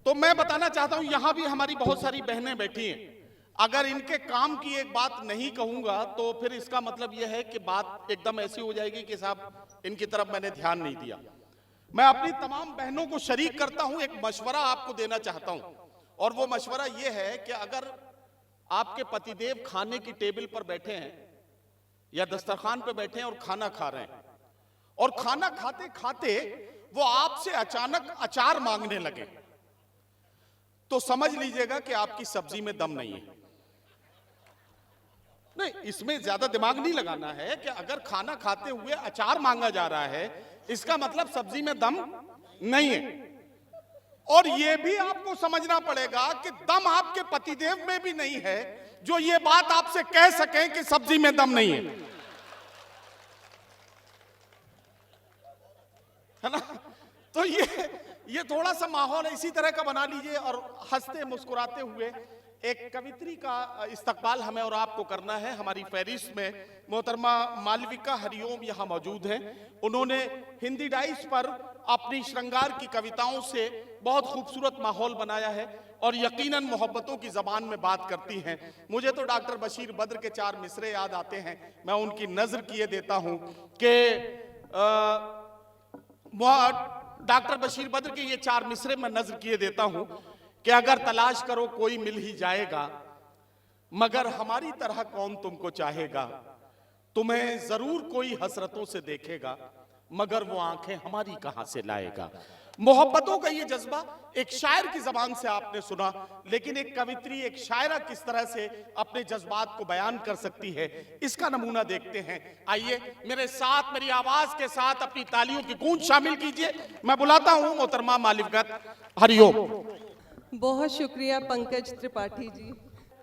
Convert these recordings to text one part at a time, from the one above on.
तो मैं बताना चाहता हूं, यहां भी हमारी बहुत सारी बहनें बैठी हैं, अगर इनके काम की एक बात नहीं कहूंगा तो फिर इसका मतलब यह है कि बात एकदम ऐसी हो जाएगी कि साहब इनकी तरफ मैंने ध्यान नहीं दिया। मैं अपनी तमाम बहनों को शरीक करता हूं, एक मशवरा आपको देना चाहता हूं, और वो मशवरा यह है कि अगर आपके पतिदेव खाने की टेबल पर बैठे हैं या दस्तरखान पर बैठे हैं और खाना खा रहे हैं, और खाना खाते खाते वो आपसे अचानक अचार मांगने लगे, तो समझ लीजिएगा कि आपकी सब्जी में दम नहीं है। नहीं, इसमें ज्यादा दिमाग नहीं लगाना है कि अगर खाना खाते हुए अचार मांगा जा रहा है, इसका मतलब सब्जी में दम नहीं है। और यह भी आपको समझना पड़ेगा कि दम आपके पतिदेव में भी नहीं है जो ये बात आपसे कह सकें कि सब्जी में दम नहीं है ना। तो ये थोड़ा सा माहौल इसी तरह का बना लीजिए, और हंसते मुस्कुराते हुए एक कवित्री का इस्तकबाल हमें और आपको करना है। हमारी फहरिस्त में मोहतरमा मालविका हरिओम यहाँ मौजूद हैं। उन्होंने हिंदी डाइस पर अपनी श्रृंगार की कविताओं से बहुत खूबसूरत माहौल बनाया है और यकीनन मोहब्बतों की जबान में बात करती हैं। मुझे तो डॉक्टर बशीर बद्र के 4 मिसरे याद आते हैं, मैं उनकी नजर किए देता हूं कि डॉक्टर बशीर बद्र के ये 4 मिसरे मैं नजर किए देता हूं कि अगर तलाश करो कोई मिल ही जाएगा, मगर हमारी तरह कौन तुमको चाहेगा, तुम्हें जरूर कोई हसरतों से देखेगा, मगर वो आंखें हमारी कहां से लाएगा। मोहब्बतों का ये जज्बा एक शायर की जबान से आपने सुना, लेकिन एक कवित्री, एक शायरा किस तरह से अपने जज्बात को बयान कर सकती है, इसका नमूना देखते हैं। आइए मेरे साथ, मेरी आवाज के साथ अपनी तालियों की गूंज शामिल कीजिए। मैं बुलाता हूं मोहतरमा मालविका हरिओम। बहुत शुक्रिया पंकज त्रिपाठी जी।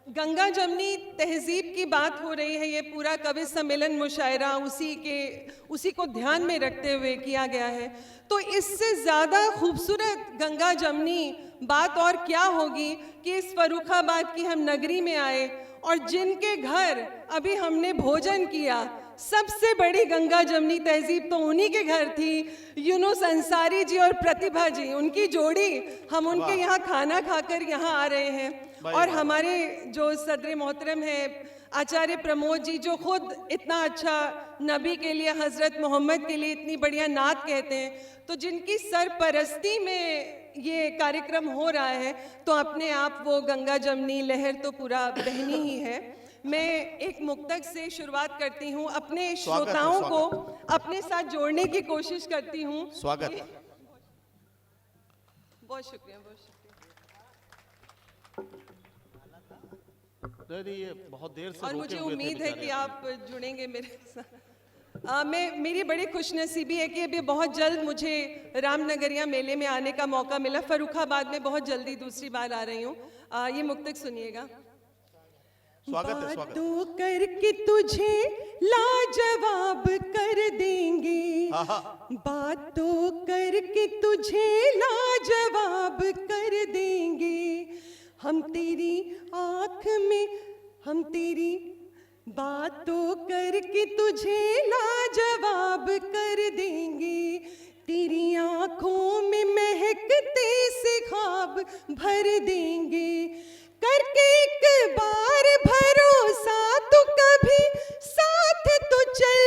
गंगा जमनी तहजीब की बात हो रही है, ये पूरा कवि सम्मेलन मुशायरा उसी को ध्यान में रखते हुए किया गया है। तो इससे ज़्यादा खूबसूरत गंगा जमनी बात और क्या होगी कि इस फर्रुखाबाद की हम नगरी में आए और जिनके घर अभी हमने भोजन किया, सबसे बड़ी गंगा जमनी तहजीब तो उन्हीं के घर थी। यूनुस अंसारी जी और प्रतिभा जी, उनकी जोड़ी, हम उनके यहाँ खाना खाकर यहाँ आ रहे हैं। और हमारे जो सदर मोहतरम हैं आचार्य प्रमोद जी, जो खुद इतना अच्छा नबी के लिए, हज़रत मोहम्मद के लिए इतनी बढ़िया नात कहते हैं, तो जिनकी सरपरस्ती में ये कार्यक्रम हो रहा है, तो अपने आप वो गंगा जमनी लहर तो पूरा बहनी ही है। मैं एक मुक्तक से शुरुआत करती हूँ, अपने श्रोताओं को अपने साथ जोड़ने की कोशिश करती हूँ। स्वागत। बहुत शुक्रिया, बहुत शुक्रिया। ये बहुत देर से और मुझे उम्मीद है कि आप जुड़ेंगे मेरे साथ। मेरी बड़ी खुशनसीबी है कि अभी बहुत जल्द मुझे रामनगरिया मेले में आने का मौका मिला। फर्रुखाबाद में बहुत जल्दी दूसरी बार आ रही हूँ। ये मुक्तक सुनिएगा। स्वागत है, स्वागत। बातों करके तुझे लाजवाब कर देंगे, बातों करके तुझे लाजवाब कर देंगे, हम तेरी आँख में, हम तेरी बातों करके तुझे लाजवाब कर देंगे, तेरी आँखों में महकते से ख्वाब भर देंगे, करके एक बार भरोसा तो कभी साथ तो चल,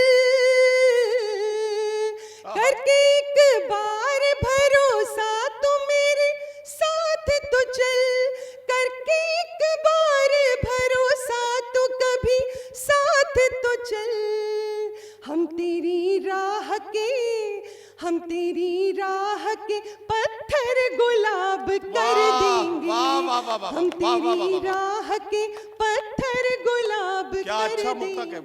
करके एक बार भरोसा तो मेरे साथ तो चल, करके एक बार भरोसा तो कभी साथ तो चल, हम तेरी राह के, हम तेरी राह के पत्थर गुलाब कर देंगे, हम तेरी राह के पत्थर गुलाब कर देंगे,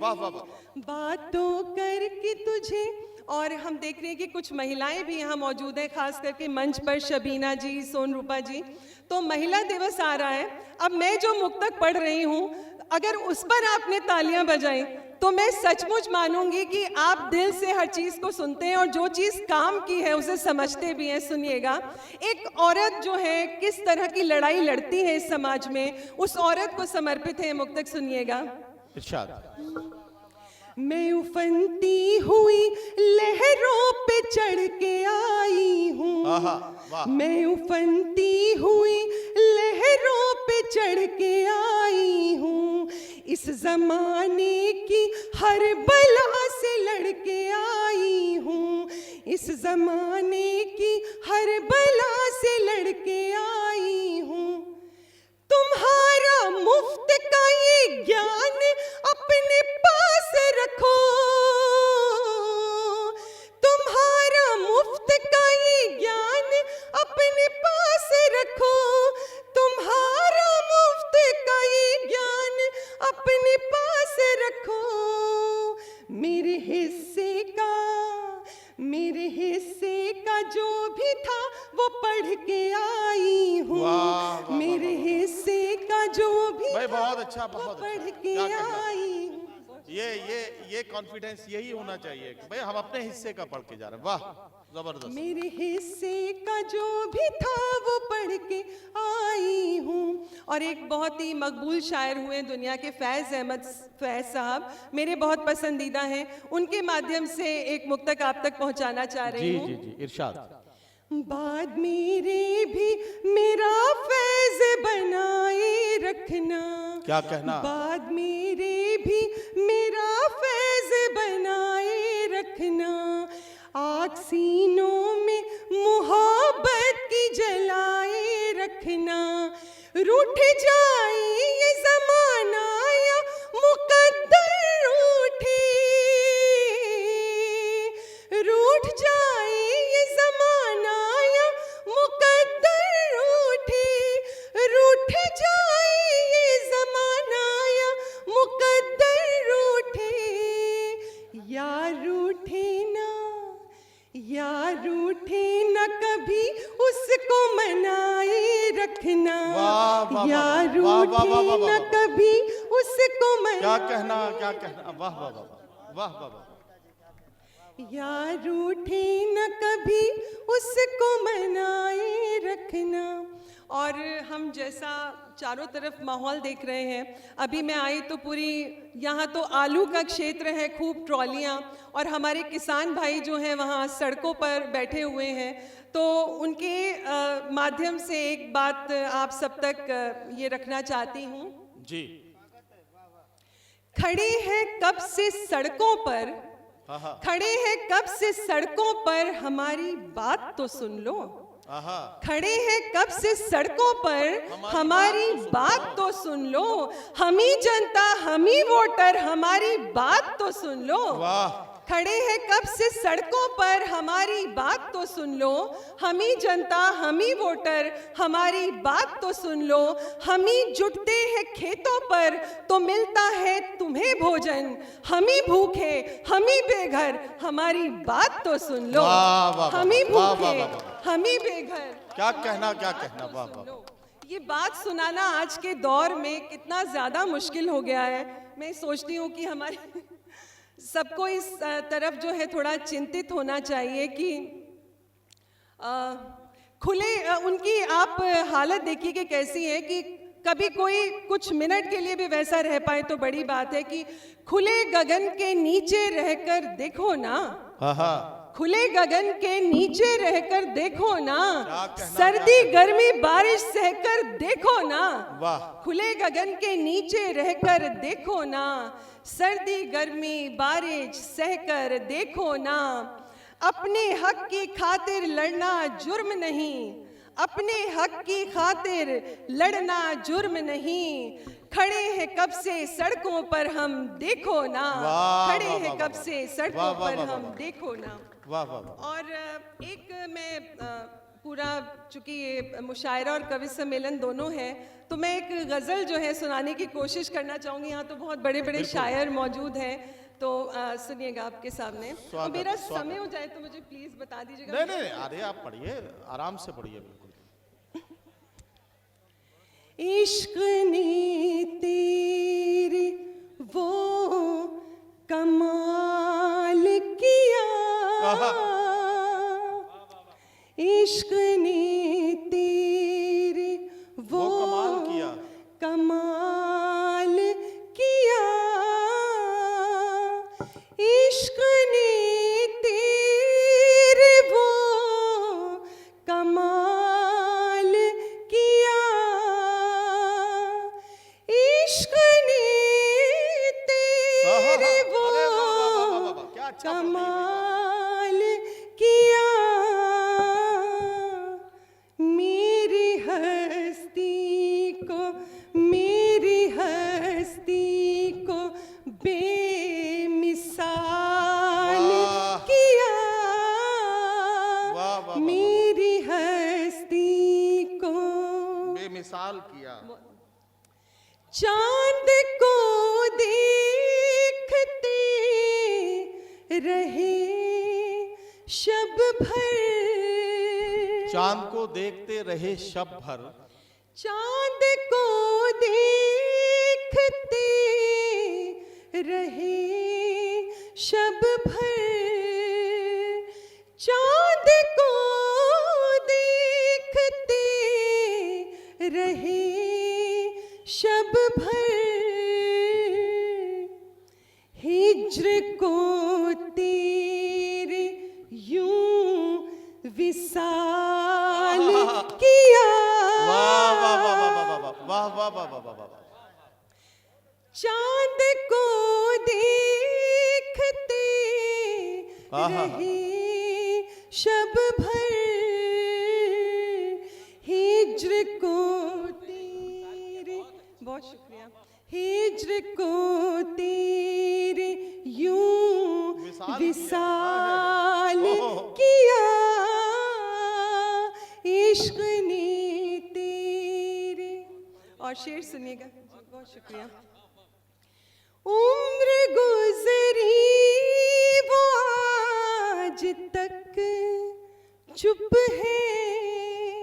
बातों करके तुझे। और हम देख रहे हैं कि कुछ महिलाएं भी यहाँ मौजूद हैं, खास करके मंच पर शबीना जी, सोन रूपा जी। तो महिला दिवस आ रहा है, अब मैं जो मुक्तक पढ़ रही हूँ, अगर उस पर आपने तालियां बजाई तो मैं सचमुच मानूंगी कि आप दिल से हर चीज़ को सुनते हैं और जो चीज़ काम की है उसे समझते भी हैं। सुनिएगा, एक औरत जो है किस तरह की लड़ाई लड़ती है इस समाज में, उस औरत को समर्पित है मुक्तक। सुनिएगा। मैं उफनती हुई लहरों पे चढ़ के आई हूँ, मैं उफनती हुई जमाने की हर बला से लड़के आई हूँ, इस जमाने की हर बला से लड़के आई हूँ। तुम्हारा मुफ्त का ये ज्ञान अपने पास रखो, तुम्हारा मुफ्त का ये ज्ञान अपने पास रखो, तुम्हारा मुफ्त का ये ज्ञान अपने पास रखो। मेरे हिस्से का जो भी था वो पढ़ के आई हूँ। मेरे हिस्से का जो भी भाई था बहुत अच्छा, वो बहुत पढ़ अच्छा। के क्या कहना? आई हूँ। ये कॉन्फिडेंस यही होना चाहिए कि भाई हम अपने हिस्से का पढ़ के जा रहे हैं। वाह, जबरदस्त। मेरे हिस्से का जो भी था वो पढ़ के आई हूँ। और एक बहुत ही मकबूल शायर हुए दुनिया के फैज़ अहमद फैज़ साहब, मेरे बहुत पसंदीदा हैं। उनके माध्यम से एक मुक्तक आप तक पहुँचाना चाह रही हूँ। जी इरशाद। बाद मेरे भी मेरा फैज़ बनाए रखना। क्या कहना? बाद मेरे भी मेरा फैज़ बनाए रखना। आग सीनों में मोहब्बत की जलाए रखना। रूठ जाए ये ज़माना या मुकद्दर रूठे, रूठ जाए ये ज़माना या मुकद्दर रूठे, रूठ जाए ये ज़माना या मुकद्दर रूठे। यार रूठे ना कभी उसको मनाए रखना। यार रूठे ना कभी उसको क्या कहना, क्या कहना? वाह वाह वाह वाह वाह वाह। यार रूठे न कभी उसको मनाए रखना। और हम जैसा चारों तरफ माहौल देख रहे हैं, अभी मैं आई तो पूरी यहाँ तो आलू का क्षेत्र है, खूब ट्रॉलियाँ, और हमारे किसान भाई जो हैं वहाँ सड़कों पर बैठे हुए हैं। तो उनके माध्यम से एक बात आप सब तक ये रखना चाहती हूँ जी। खड़े हैं कब से सड़कों पर, खड़े हैं कब से सड़कों पर, हमारी बात तो सुन लो। खड़े हैं कब से सड़कों पर, हमारी बात तो सुन लो। हम ही जनता, हम ही वोटर, हमारी बात तो सुन लो। खड़े हैं कब से सड़कों पर, हमारी बात तो सुन लो। हम ही जनता, हम ही वोटर, हमारी बात तो सुन लो। हम ही जुटते हैं खेतों पर तो मिलता है तुम्हें भोजन। हम ही भूखे, हम ही बेघर, हमारी बात तो सुन लो। हम ही भूखे, हम ही बेघर। क्या कहना, क्या कहना? वाह वाह। ये बात सुनाना आज के दौर में कितना ज्यादा मुश्किल हो गया है। मैं सोचती हूँ कि हमारे सबको इस तरफ जो है थोड़ा चिंतित होना चाहिए कि खुले उनकी आप हालत देखिए कि कैसी है कि कभी कोई कुछ मिनट के लिए भी वैसा रह पाए तो बड़ी बात है कि खुले गगन के नीचे रहकर देखो ना। खुले गगन के नीचे रहकर देखो ना, सर्दी गर्मी बारिश सहकर देखो ना। खुले गगन के नीचे रहकर देखो ना, सर्दी गर्मी बारिश सहकर देखो ना। अपने हक की खातिर लड़ना जुर्म नहीं, अपने हक की खातिर लड़ना जुर्म नहीं। खड़े हैं कब से सड़कों पर हम देखो ना, खड़े हैं कब से सड़कों पर हम देखो ना। और एक मैं पूरा, चूंकि ये मुशायरा और कवि सम्मेलन दोनों है, तो मैं एक गज़ल जो है सुनाने की कोशिश करना चाहूँगी। यहाँ तो बहुत बड़े बड़े शायर मौजूद हैं, तो सुनिएगा आपके सामने। और मेरा समय हो जाए तो मुझे प्लीज बता दीजिएगा। नहीं, अरे आप पढ़िए, आराम से पढ़िए, बिल्कुल। इश्क ने तेरे वो कमाल किया, इश्क ने तेरे वो कमाल किया, कमाल किया। इश्क ने तेरे वो कमाल किया। कमाल किया मेरी हस्ती को, मेरी हस्ती को बेमिसाल किया, मेरी हस्ती को बेमिसाल किया। चांद को देखते रहे शब भर, चांद को देखते रहे शब भर, चांद को देखते रहे शब भर, चांद को देखते रहे शब भर, हिज्र को तेरे यूं विसाल किया, वाह वाह वाह वाह वाह वाह वाह वाह वाह वाह। चांद को देखते रहे शब भर, हिज्र को तेरे, बहुत शुक्रिया, हिज्र को तेरे यूं विसाल किया, इश्क ने तेरे। और शेर सुनिएगा, बहुत शुक्रिया। उम्र गुजरी वो आज तक चुप है,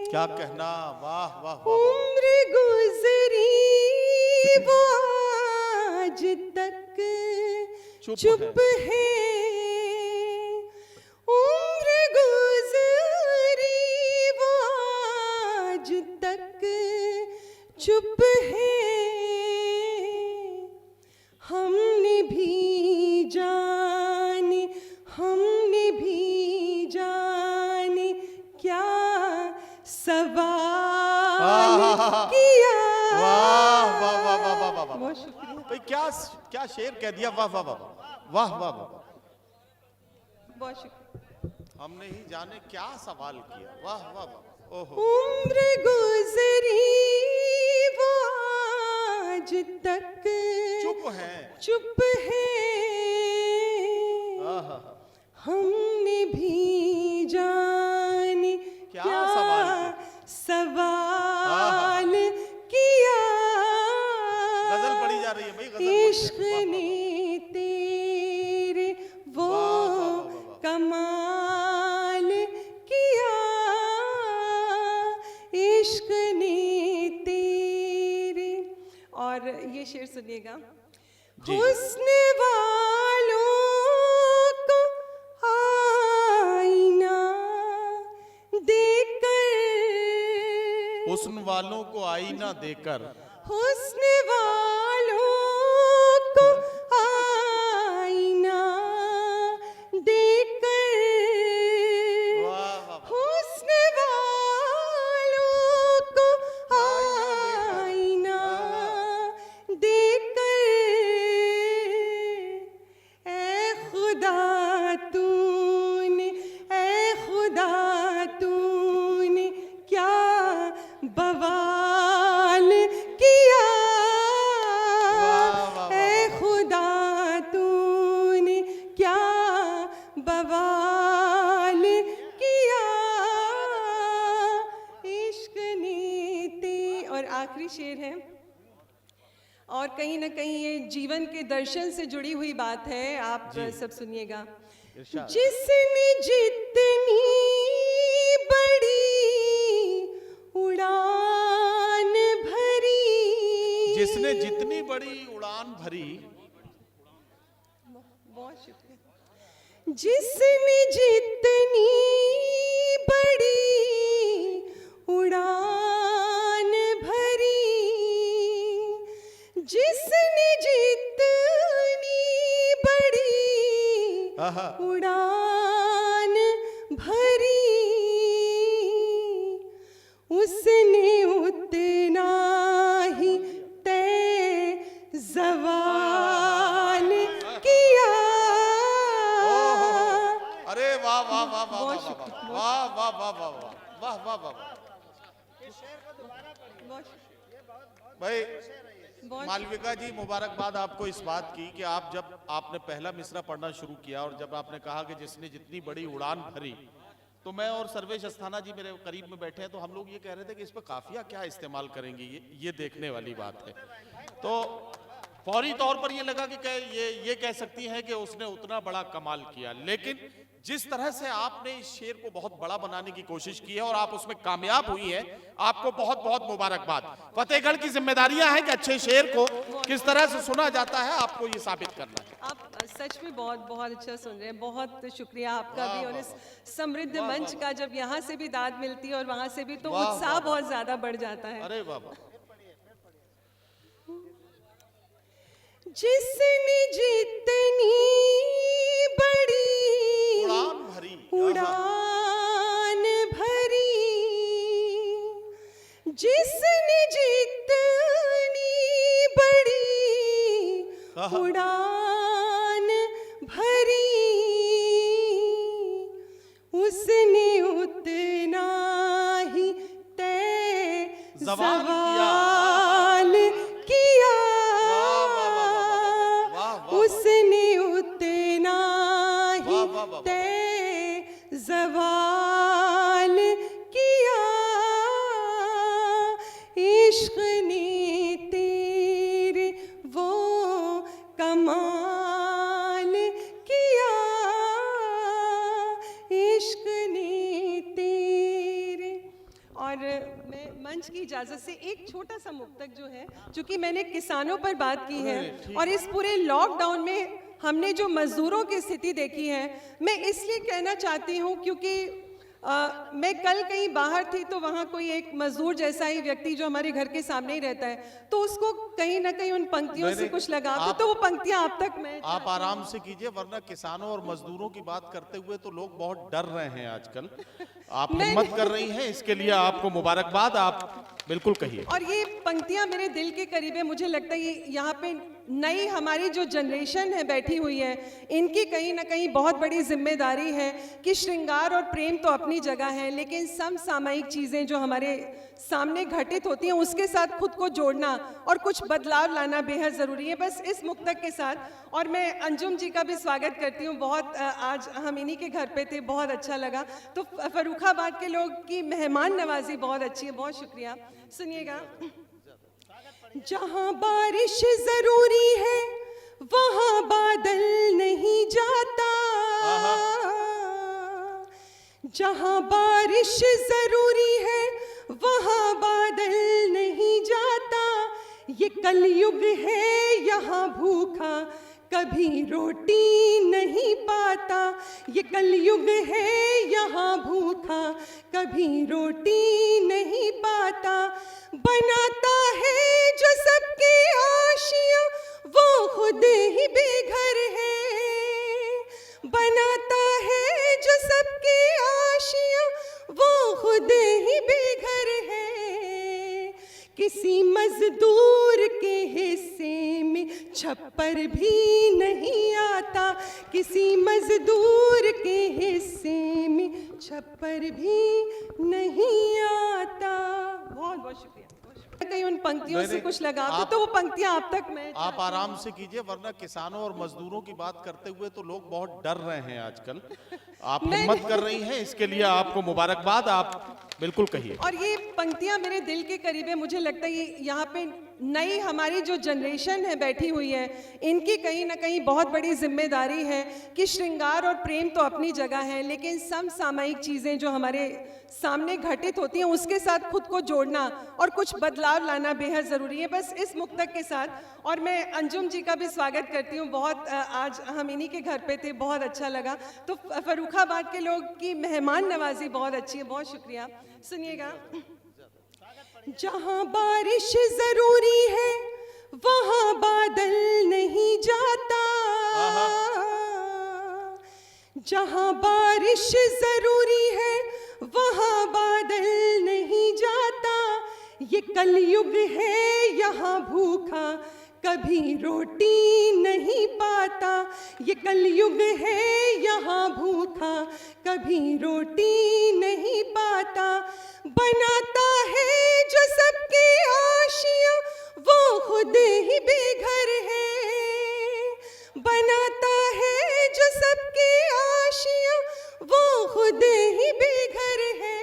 क्या कहना, वाह वाह वाह। उम्र गुजरी वो आज तक चुप है, उम्र गुजरी वो आज तक चुप है, हमने भी जाने, हमने भी जाने क्या सवाल किया। वाह वाह वाह वाह वाह वाह। बहुत शुक्रिया भाई क्या क्या शेर कह दिया, वाह वाह वाह वाह वाह वाह। बहुत शुक्रिया। हमने ही जाने क्या सवाल किया, वाह वाह वाह। ओहो। उम्र गुजरी वो आज तक चुप है, चुप है, आहा। हमने भी जाने क्या सवाल किया, गजल पढ़ी जा रही है भाई, गजल इश्क ने तेरे वो कमाल किया, इश्क ने तेरे। और ये शेर सुनिएगा। हुस्न वालों को आईना देकर, हुस्न वालों को आईना देकर, हुस्न वालों को आईना देकर, हुस्न वालों को आईना देकर, ऐ खुदा तूने, ऐ खुदा तूने क्या बवाल किया, ऐ खुदा तूने क्या बवाल किया, इश्क ने ते। और आखिरी शेर है, और कहीं ना कहीं ये जीवन के दर्शन से जुड़ी हुई बात है, आप सब सुनिएगा। जिसने जितनी बड़ी उड़ान भरी, जिसने जितनी बड़ी उड़ान भरी, बहुत शुक्रिया, जिसने जितनी बड़ी उड़ान भरी, जिसने जितनी बड़ी उड़ान भरी, उसने उतना ही तय ज़वाल किया, भाई बहुत मालविका जी, मुबारकबाद आपको इस बात की कि आप जब आपने पहला मिसरा पढ़ना शुरू किया और जब आपने कहा कि जिसने जितनी बड़ी उड़ान भरी, तो मैं और सर्वेश अस्थाना जी मेरे करीब में बैठे हैं, तो हम लोग ये कह रहे थे कि इस पर काफिया क्या इस्तेमाल करेंगे, ये देखने वाली बात है। तो फौरी तौर पर ये लगा कि ये कह सकती हैं कि उसने उतना बड़ा कमाल किया, लेकिन जिस तरह से आपने इस शेर को बहुत बड़ा बनाने की कोशिश की है और आप उसमें कामयाब हुई हैं, आपको बहुत बहुत मुबारकबाद। फतेहगढ़ की जिम्मेदारियां हैं कि अच्छे शेर को किस तरह से सुना जाता है, आपको ये साबित करना है। आप सच में बहुत बहुत अच्छा सुन रहे हैं, बहुत शुक्रिया आपका भी। और इस समृद्ध मंच का जब यहाँ से भी दाद मिलती है और वहाँ से भी, तो उत्साह बहुत ज्यादा बढ़ जाता है। अरे बाबा, जिसने जितनी बड़ी उड़ान भरी, उड़ान भरी, जिसने जितनी बड़ी उड़ान भरी, उसने उतना ही तय सवाल किया, उसने उतना ही तय सवाल किया, इश्क ने तेरे वो कमाल किया, इश्क ने तेरे। और मैं मंच की इजाज़त से एक छोटा सा मुक्तक जो है, चूँकि मैंने किसानों पर बात की है और इस पूरे लॉकडाउन में हमने जो मजदूरों की स्थिति देखी है, मैं इसलिए कहना चाहती हूँ क्योंकि मैं कल कहीं बाहर थी, तो वहाँ कोई एक मजदूर जैसा ही व्यक्ति जो हमारे घर के सामने ही रहता है, तो उसको कहीं ना कहीं उन पंक्तियों से कुछ लगा, तो वो पंक्तियाँ आप तक मैं आप आराम से कीजिए, वरना किसानों और मजदूरों की बात करते हुए तो लोग बहुत डर रहे हैं आजकल। आप हिम्मत कर रही हैं, इसके लिए आपको मुबारकबाद, आप बिल्कुल कहिए। और ये पंक्तियां मेरे दिल के करीब है। मुझे लगता है ये यहाँ पे नई हमारी जो जनरेशन है बैठी हुई है, इनकी कहीं ना कहीं बहुत बड़ी जिम्मेदारी है कि श्रृंगार और प्रेम तो अपनी जगह है, लेकिन समसामयिक चीज़ें जो हमारे सामने घटित होती हैं उसके साथ खुद को जोड़ना और कुछ बदलाव लाना बेहद ज़रूरी है। बस इस मुक्तक के साथ, और मैं अंजुम जी का भी स्वागत करती हूँ। बहुत आज हम इन्हीं के घर पे थे, बहुत अच्छा लगा। तो फर्रुखाबाद के लोग की मेहमान नवाजी बहुत अच्छी है, बहुत शुक्रिया। सुनिएगा। जहाँ बारिश जरूरी है वहाँ बादल नहीं जाता, जहाँ बारिश जरूरी है वहाँ बादल नहीं जाता, ये कलयुग है यहाँ भूखा कभी रोटी नहीं पाता, ये कलयुग है यहाँ भूखा कभी रोटी नहीं पाता, बनाता है जो सबके आशियाँ वो खुद ही बेघर है, बनाता है जो सबके आशियाँ वो खुद ही बेघर है, किसी मजदूर के हिस्से में छप्पर भी नहीं आता, किसी मजदूर के हिस्से में छप्पर भी नहीं आता। बहुत बहुत शुक्रिया। कहीं उन पंक्तियों से कुछ लगा, तो वो पंक्तियां आप तक मैं आप आराम से कीजिए, वरना किसानों और मजदूरों की बात करते हुए तो लोग बहुत डर रहे हैं आजकल। आप हिम्मत कर रही हैं, इसके लिए आपको मुबारकबाद, आप बिल्कुल कहिए। और ये पंक्तियां मेरे दिल के करीब है। मुझे लगता है ये यहाँ पे नई हमारी जो जनरेशन है बैठी हुई है, इनकी कहीं ना कहीं बहुत बड़ी जिम्मेदारी है कि श्रृंगार और प्रेम तो अपनी जगह है, लेकिन समसामयिक चीज़ें जो हमारे सामने घटित होती हैं उसके साथ खुद को जोड़ना और कुछ बदलाव लाना बेहद ज़रूरी है। बस इस मुक्तक के साथ, और मैं अंजुम जी का भी स्वागत करती हूँ। बहुत आज हम इन्हीं के घर पे थे, बहुत अच्छा लगा। तो फर्रुखाबाद के लोग की मेहमान नवाजी बहुत अच्छी है, बहुत शुक्रिया। सुनिएगा। जहाँ बारिश जरूरी है वहाँ बादल नहीं जाता, जहाँ बारिश जरूरी है वहाँ बादल नहीं जाता, ये कलयुग है यहाँ भूखा कभी रोटी नहीं पाता, ये कलयुग है यहाँ भूखा, कभी रोटी नहीं पाता। बनाता है जो सबकी आशियाँ, वो खुद ही बेघर है। बनाता है जो सबकी आशियाँ, वो खुद ही बेघर है।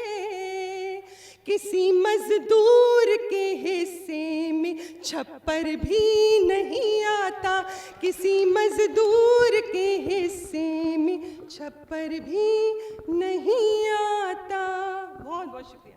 किसी मजदूर के हिस्से में छप्पर भी नहीं आता, किसी मजदूर के हिस्से में छप्पर भी नहीं आता। बहुत बहुत शुक्रिया।